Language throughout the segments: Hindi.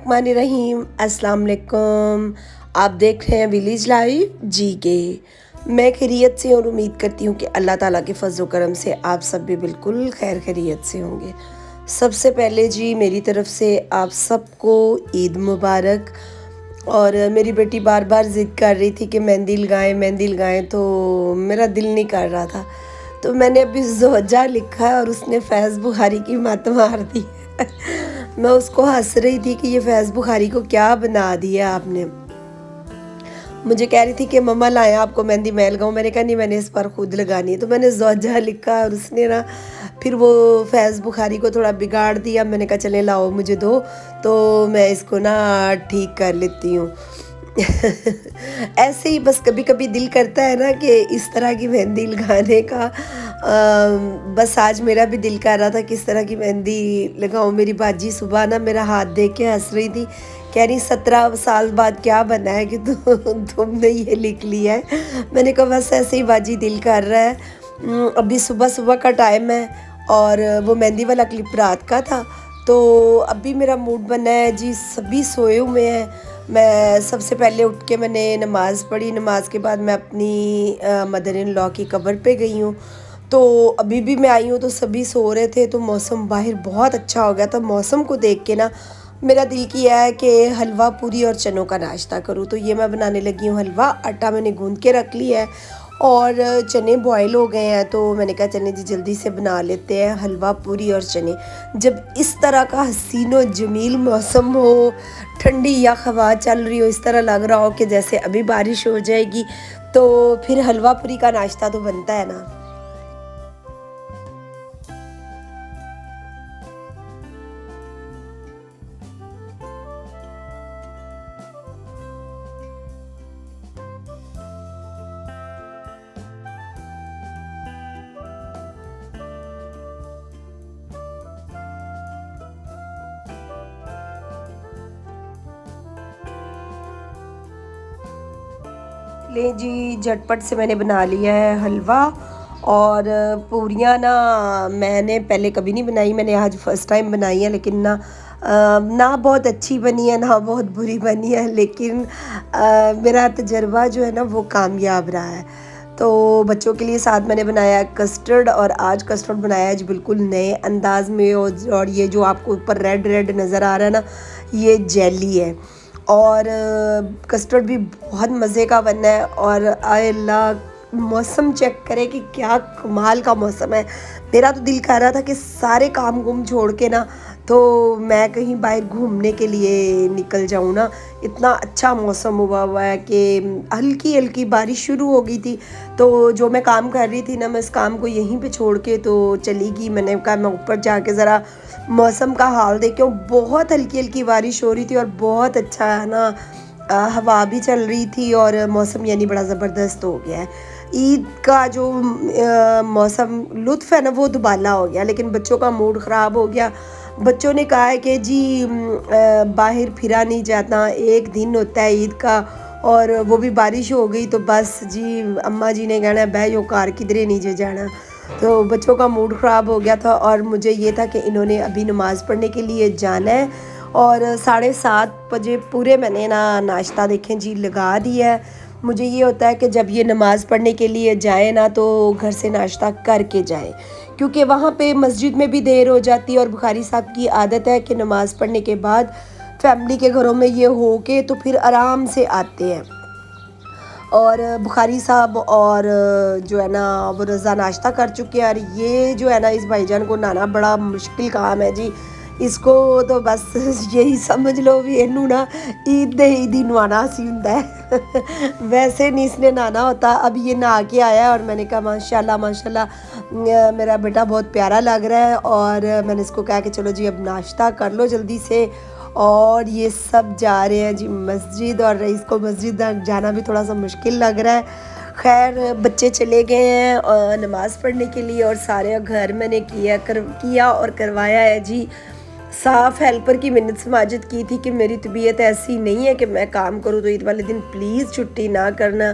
बिस्मिल्लाहिर्रहमानिर्रहीम। अस्सलाम वालेकुम। आप देख रहे हैं विलेज लाइफ जी के। मैं खैरियत से और उम्मीद करती हूँ कि अल्लाह ताला के फजल करम से आप सब भी बिल्कुल खैर खैरियत से होंगे। सबसे पहले जी मेरी तरफ से आप सबको ईद मुबारक। और मेरी बेटी बार बार ज़िद कर रही थी कि मेहंदी लगाएं, तो मेरा दिल नहीं कर रहा था। तो मैंने अभी ज़ोजा लिखा और उसने फैज़ बुखारी की मत मार दी। मैं उसको हंस रही थी कि ये फैज़ बुखारी को क्या बना दिया आपने। मुझे कह रही थी कि मम्मा लाएं आपको मेहंदी मैं लगाऊं। मैंने कहा नहीं, मैंने इस बार खुद लगानी है। तो मैंने ज़ोजा लिखा और उसने ना फिर वो फैज़ बुखारी को थोड़ा बिगाड़ दिया। मैंने कहा चले लाओ मुझे दो, तो मैं इसको ना ठीक कर लेती हूँ। ऐसे ही बस कभी कभी दिल करता है ना कि इस तरह की मेहंदी लगाने का। बस आज मेरा भी दिल कर रहा था कि इस तरह की मेहंदी लगाऊं। मेरी बाजी सुबह ना मेरा हाथ देख के हंस रही थी, कह रही 17 साल बाद क्या बना है कि तुमने ये लिख लिया है। मैंने कहा बस ऐसे ही बाजी दिल कर रहा है। अभी सुबह सुबह का टाइम है और वो मेहंदी वाला क्लिप रात का था, तो अभी मेरा मूड बना है जी। सभी सोए हुए हैं। मैं सबसे पहले उठ के मैंने नमाज़ पढ़ी। नमाज के बाद मैं अपनी मदर इन लॉ की कब्र पे गई हूँ। तो अभी भी मैं आई हूँ तो सभी सो रहे थे, तो मौसम बाहर बहुत अच्छा हो गया था। मौसम को देख के ना मेरा दिल किया है कि हलवा पूरी और चनों का नाश्ता करूँ। तो ये मैं बनाने लगी हूँ हलवा। आटा मैंने गूंद के रख लिया है और चने बॉयल हो गए हैं, तो मैंने कहा चने जी जल्दी से बना लेते हैं हलवा पूरी और चने। जब इस तरह का हसीन व जमील मौसम हो, ठंडी या हवा चल रही हो, इस तरह लग रहा हो कि जैसे अभी बारिश हो जाएगी, तो फिर हलवा पूरी का नाश्ता तो बनता है ना। ले जी, झटपट से मैंने बना लिया है हलवा। और पूरियाँ ना मैंने पहले कभी नहीं बनाई, मैंने आज फर्स्ट टाइम बनाई है। लेकिन ना बहुत अच्छी बनी है ना बहुत बुरी बनी है, लेकिन मेरा तजर्बा जो है ना वो कामयाब रहा है। तो बच्चों के लिए साथ मैंने बनाया कस्टर्ड, और आज कस्टर्ड बनाया है जी बिल्कुल नए अंदाज में। और ये जो आपको ऊपर रेड रेड नज़र आ रहा है ना, ये जेली है। और कस्टर्ड भी बहुत मज़े का बना है। और आय अल्लाह, मौसम चेक करें कि क्या कमाल का मौसम है। मेरा तो दिल कर रहा था कि सारे काम गुम छोड़ के ना तो मैं कहीं बाहर घूमने के लिए निकल जाऊँ ना। इतना अच्छा मौसम हुआ है कि हल्की हल्की बारिश शुरू हो गई थी। तो जो मैं काम कर रही थी ना, मैं इस काम को यहीं पे छोड़ के तो चली गई। मैंने कहा मैं ऊपर जाके ज़रा मौसम का हाल देखे। बहुत हल्की हल्की बारिश हो रही थी और बहुत अच्छा है ना, हवा भी चल रही थी और मौसम यानी बड़ा ज़बरदस्त हो गया है। ईद का जो मौसम लुत्फ़ है ना वो दुबाला हो गया, लेकिन बच्चों का मूड ख़राब हो गया। बच्चों ने कहा है कि जी बाहर फिरा नहीं जाता, एक दिन होता है ईद का और वो भी बारिश हो गई तो बस जी अम्मा जी ने कहना बह जो कार किधरे नहीं जाना। तो बच्चों का मूड ख़राब हो गया था और मुझे ये था कि इन्होंने अभी नमाज़ पढ़ने के लिए जाना है। और 7:30 बजे पूरे मैंने ना नाश्ता देखें जी लगा दिया है। मुझे ये होता है कि जब ये नमाज़ पढ़ने के लिए जाए ना तो घर से नाश्ता करके जाए, क्योंकि वहाँ पे मस्जिद में भी देर हो जाती है। और बुखारी साहब की आदत है कि नमाज़ पढ़ने के बाद फैमिली के घरों में ये हो के तो फिर आराम से आते हैं। और बुखारी साहब और जो है ना वो रज़ा नाश्ता कर चुके हैं। और ये जो है ना इस भाईजान को नहाना बड़ा मुश्किल काम है जी। इसको तो बस यही समझ लो भी इनू ना ईद दे ईद ही नहाना सी हुंदा है। वैसे नहीं इसने नहाना होता। अब ये नहा के आया है और मैंने कहा माशाल्लाह माशाल्लाह, मेरा बेटा बहुत प्यारा लग रहा है। और मैंने इसको कहा कि चलो जी अब नाश्ता कर लो जल्दी से। और ये सब जा रहे हैं जी मस्जिद, और रईस को मस्जिद जाना भी थोड़ा सा मुश्किल लग रहा है। खैर बच्चे चले गए हैं नमाज़ पढ़ने के लिए और सारे घर मैंने किया और करवाया है जी। साफ़ हेल्पर की मिन्नत समाजत की थी कि मेरी तबीयत ऐसी नहीं है कि मैं काम करूँ, तो ईद वाले दिन प्लीज़ छुट्टी ना करना।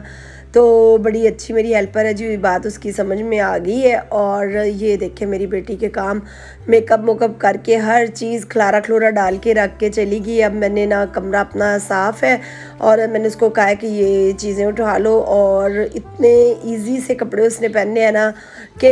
तो बड़ी अच्छी मेरी हेल्पर है जी, बात उसकी समझ में आ गई है। और ये देखे मेरी बेटी के काम, मेकअप मुकअप करके हर चीज़ खलारा खलोरा डाल के रख के चली गई। अब मैंने ना कमरा अपना साफ़ है और मैंने उसको कहा है कि ये चीज़ें उठा लो। और इतने इजी से कपड़े उसने पहने हैं ना कि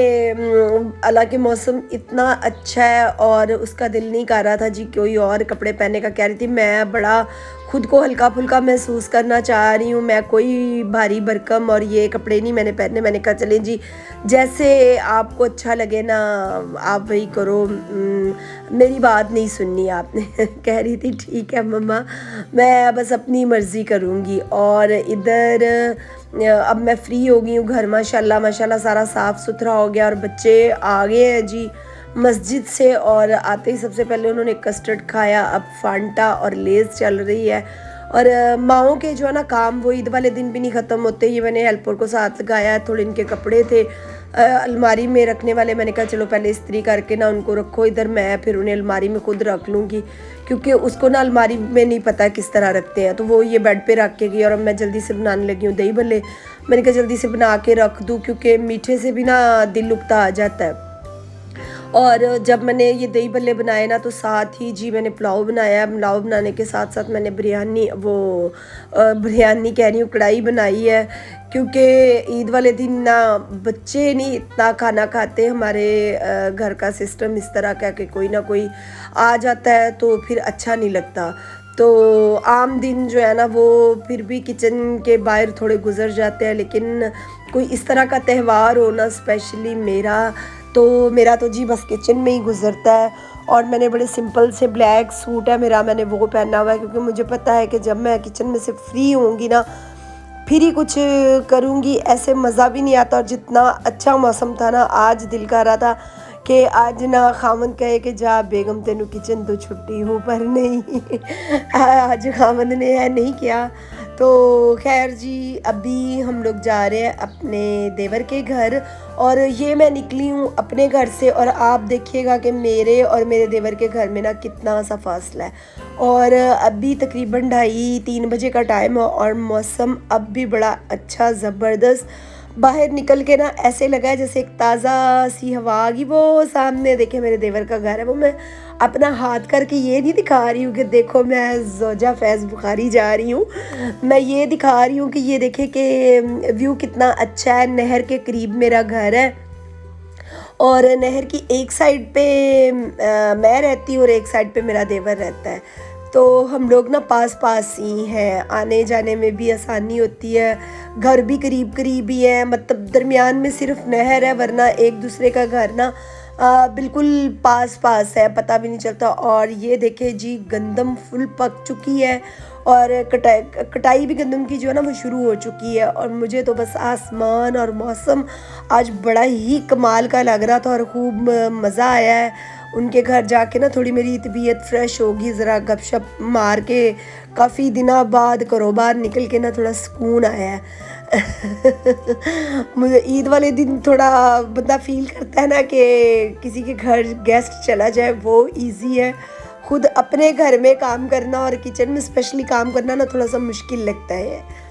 हालांकि मौसम इतना अच्छा है और उसका दिल नहीं कर रहा था जी कोई और कपड़े पहनने का। कह रही थी मैं बड़ा खुद को हल्का फुल्का महसूस करना चाह रही हूँ, मैं कोई भारी भरकम और ये कपड़े नहीं मैंने पहने। मैंने कहा चलें जी, जैसे आपको अच्छा लगे ना आप वही करो, मेरी बात नहीं सुननी आपने। कह रही थी ठीक है मम्मा, मैं बस अपनी मर्ज़ी करूँगी। और इधर अब मैं फ़्री हो गई हूँ, घर माशाल्लाह माशाल्लाह सारा साफ़ सुथरा हो गया और बच्चे आ गए हैं जी मस्जिद से। और आते ही सबसे पहले उन्होंने कस्टर्ड खाया, अब फांटा और लेज़ चल रही है। और माओं के जो है ना काम वो ईद वाले दिन भी नहीं ख़त्म होते। ये मैंने हेल्पर को साथ लगाया, थोड़े इनके कपड़े थे अलमारी में रखने वाले, मैंने कहा चलो पहले इस्त्री करके ना उनको रखो इधर, मैं फिर उन्हें अलमारी में खुद रख लूँगी, क्योंकि उसको ना अलमारी में नहीं पता किस तरह रखते हैं। तो वो ये बेड पे रख के गई और अब मैं जल्दी से बनाने लगी हूँ दही भल्ले। मैंने कहा जल्दी से बना के रख दूँ क्योंकि मीठे से भी ना दिल उकता आ जाता है। और जब मैंने ये दही भल्ले बनाए ना तो साथ ही जी मैंने पुलाव बनाया। पुलाव बनाने के साथ साथ मैंने बिरयानी कह रही हूँ कढ़ाई बनाई है, क्योंकि ईद वाले दिन ना बच्चे नहीं इतना खाना खाते। हमारे घर का सिस्टम इस तरह का कि कोई ना कोई आ जाता है तो फिर अच्छा नहीं लगता। तो आम दिन जो है ना वो फिर भी किचन के बाहर थोड़े गुजर जाते हैं, लेकिन कोई इस तरह का त्यौहार हो ना स्पेशली मेरा तो जी बस किचन में ही गुजरता है। और मैंने बड़े सिंपल से ब्लैक सूट है मेरा, मैंने वो पहना हुआ है क्योंकि मुझे पता है कि जब मैं किचन में से फ्री होंगी ना फिर ही कुछ करूँगी, ऐसे मज़ा भी नहीं आता। और जितना अच्छा मौसम था ना, आज दिल कर रहा था कि आज ना खामन कहे कि जा बेगम तेनू किचन तो छुट्टी हूँ, पर नहीं आज खामन ने है नहीं किया। तो खैर जी अभी हम लोग जा रहे हैं अपने देवर के घर और ये मैं निकली हूँ अपने घर से। और आप देखिएगा कि मेरे और मेरे देवर के घर में ना कितना सा फासला है। और अभी तकरीबन 2:30-3 बजे का टाइम है और मौसम अब भी बड़ा अच्छा ज़बरदस्त। बाहर निकल के ना ऐसे लगा है जैसे एक ताज़ा सी हवा आ गई। वो सामने देखे मेरे देवर का घर है, वो मैं अपना हाथ करके ये नहीं दिखा रही हूँ कि देखो मैं ज़ोजा फैज़ बुखारी जा रही हूँ, मैं ये दिखा रही हूँ कि ये देखे कि व्यू कितना अच्छा है। नहर के करीब मेरा घर है और नहर की एक साइड पे मैं रहती हूँ और एक साइड पे मेरा देवर रहता है। तो हम लोग ना पास पास ही हैं, आने जाने में भी आसानी होती है, घर भी करीब करीब ही है, मतलब दरमियान में सिर्फ नहर है, वरना एक दूसरे का घर ना बिल्कुल पास पास है, पता भी नहीं चलता। और ये देखे जी गंदम फुल पक चुकी है और कटाई भी गंदम की जो है ना वो शुरू हो चुकी है। और मुझे तो बस आसमान और मौसम आज बड़ा ही कमाल का लग रहा था और खूब मज़ा आया है। उनके घर जाके ना थोड़ी मेरी तबीयत फ्रेश होगी, ज़रा गपशप मार के काफ़ी दिनों बाद घरों बाहर निकल के ना थोड़ा सुकून आया है। मुझे ईद वाले दिन थोड़ा बंदा फील करता है ना कि किसी के घर गेस्ट चला जाए, वो इजी है। खुद अपने घर में काम करना और किचन में स्पेशली काम करना ना थोड़ा सा मुश्किल लगता है।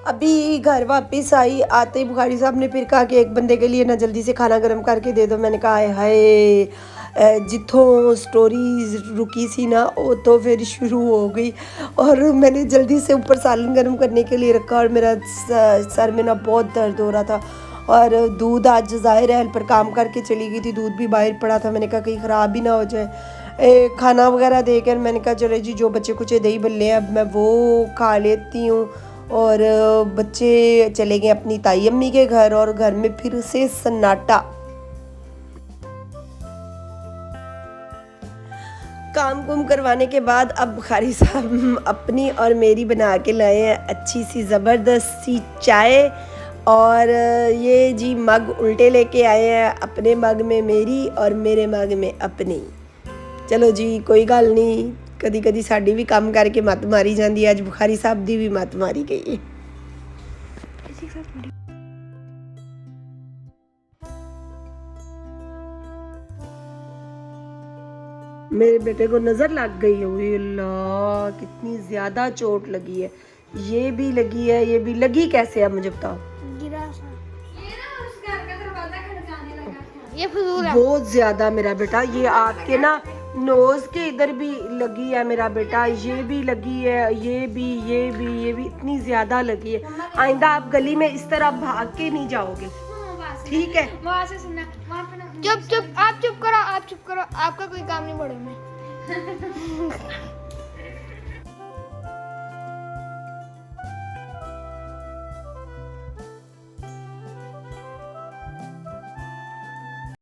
अभी घर वापस आई, आते ही बुखारी साहब ने फिर कहा कि एक बंदे के लिए ना जल्दी से खाना गर्म करके दे दो। मैंने कहा हाय हाय, जिथों स्टोरी रुकी सी ना वो तो फिर शुरू हो गई। और मैंने जल्दी से ऊपर सालन गर्म करने के लिए रखा और मेरा सर में ना बहुत दर्द हो रहा था। और दूध आज ज़ाहिर है हेल्पर काम करके चली गई थी, दूध भी बाहर पड़ा था, मैंने कहा कहीं ख़राब भी ना हो जाए। खाना वगैरह देकर मैंने कहा चलो जी जो बच्चे कुछ दही बल्ले हैं अब मैं वो खा लेती हूँ। और बच्चे चले गए अपनी ताई अम्मी के घर और घर में फिर से सन्नाटा। काम कुम करवाने के बाद अब बुखारी साहब अपनी और मेरी बना के लाए हैं अच्छी सी ज़बरदस्त सी चाय। और ये जी मग उल्टे लेके आए हैं, अपने मग में मेरी और मेरे मग में अपनी। चलो जी कोई गल नहीं, कदी कदी साड़ी भी काम करके मत मारी जाती है, अज बुखारी साहब की भी मत मारी गई है। मेरे बेटे को नजर लग गई है। ओए अल्लाह, कितनी ज्यादा चोट लगी है। ये भी लगी है, ये भी लगी कैसे है मुझे बताओ। गिरा था ये ना, उस घर का दरवाजा खड़काने लगा था। ये फजूल है बहुत ज्यादा मेरा बेटा। ये आपके ना नोज के इधर भी लगी है मेरा बेटा, ये भी लगी है, ये भी, ये भी, ये भी इतनी ज्यादा लगी है। आइंदा आप गली में इस तरह भाग के नहीं जाओगे, ठीक है। वहाँ से सुनना, वहाँ पे ना। चुप चुप, आप चुप करो, आप चुप करो, आपका कोई काम नहीं पड़े में।